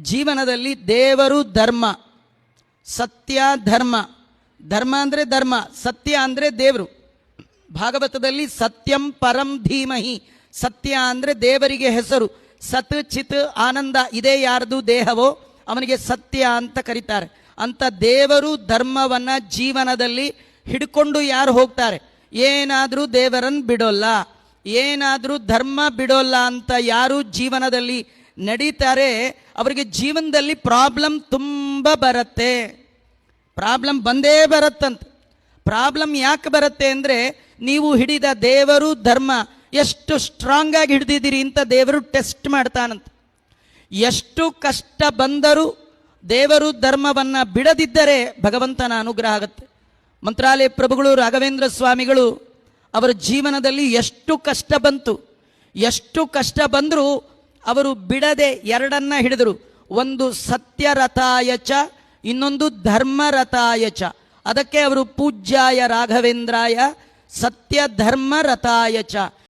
ಜೀವನದಲ್ಲಿ ದೇವರು ಧರ್ಮ, ಸತ್ಯ ಧರ್ಮ. ಧರ್ಮ ಅಂದರೆ ಧರ್ಮ, ಸತ್ಯ ಅಂದರೆ ದೇವರು. ಭಾಗವತದಲ್ಲಿ ಸತ್ಯಂ ಪರಂ ಧೀಮಹಿ, ಸತ್ಯ ಅಂದರೆ ದೇವರಿಗೆ ಹೆಸರು. ಸತ್ ಚಿತ್ ಆನಂದ ಇದೇ ಯಾರ್ದು ದೇಹವೋ ಅವನಿಗೆ ಸತ್ಯ ಅಂತ ಕರೀತಾರೆ. ಅಂತ ದೇವರು ಧರ್ಮವನ್ನು ಜೀವನದಲ್ಲಿ ಹಿಡ್ಕೊಂಡು ಯಾರು ಹೋಗ್ತಾರೆ, ಏನಾದರೂ ದೇವರನ್ನು ಬಿಡೋಲ್ಲ, ಏನಾದರೂ ಧರ್ಮ ಬಿಡೋಲ್ಲ ಅಂತ ಯಾರು ಜೀವನದಲ್ಲಿ ನಡೀತಾರೆ ಅವರಿಗೆ ಜೀವನದಲ್ಲಿ ಪ್ರಾಬ್ಲಮ್ ತುಂಬ ಬರುತ್ತೆ. ಪ್ರಾಬ್ಲಮ್ ಬಂದೇ ಬರುತ್ತಂತ. ಪ್ರಾಬ್ಲಮ್ ಯಾಕೆ ಬರುತ್ತೆ ಅಂದರೆ ನೀವು ಹಿಡಿದ ದೇವರು ಧರ್ಮ ಎಷ್ಟು ಸ್ಟ್ರಾಂಗ್ ಆಗಿ ಹಿಡಿದಿದ್ದೀರಿ ಅಂತ ದೇವರು ಟೆಸ್ಟ್ ಮಾಡ್ತಾನಂತ. ಎಷ್ಟು ಕಷ್ಟ ಬಂದರೂ ದೇವರು ಧರ್ಮವನ್ನು ಬಿಡದಿದ್ದರೆ ಭಗವಂತನ ಅನುಗ್ರಹ ಆಗುತ್ತೆ. ಮಂತ್ರಾಲಯ ಪ್ರಭುಗಳು ರಾಘವೇಂದ್ರ ಸ್ವಾಮಿಗಳು ಅವರ ಜೀವನದಲ್ಲಿ ಎಷ್ಟು ಕಷ್ಟ ಬಂತು, ಎಷ್ಟು ಕಷ್ಟ ಬಂದರೂ ಅವರು ಬಿಡದೆ ಎರಡನ್ನ ಹಿಡಿದರು. ಒಂದು ಸತ್ಯರಥಾಯಚ, ಇನ್ನೊಂದು ಧರ್ಮರಥಾಯಚ. ಅದಕ್ಕೆ ಅವರು ಪೂಜ್ಯಾಯ ರಾಘವೇಂದ್ರಾಯ ಸತ್ಯ ಧರ್ಮ ರಥಾಯಚ,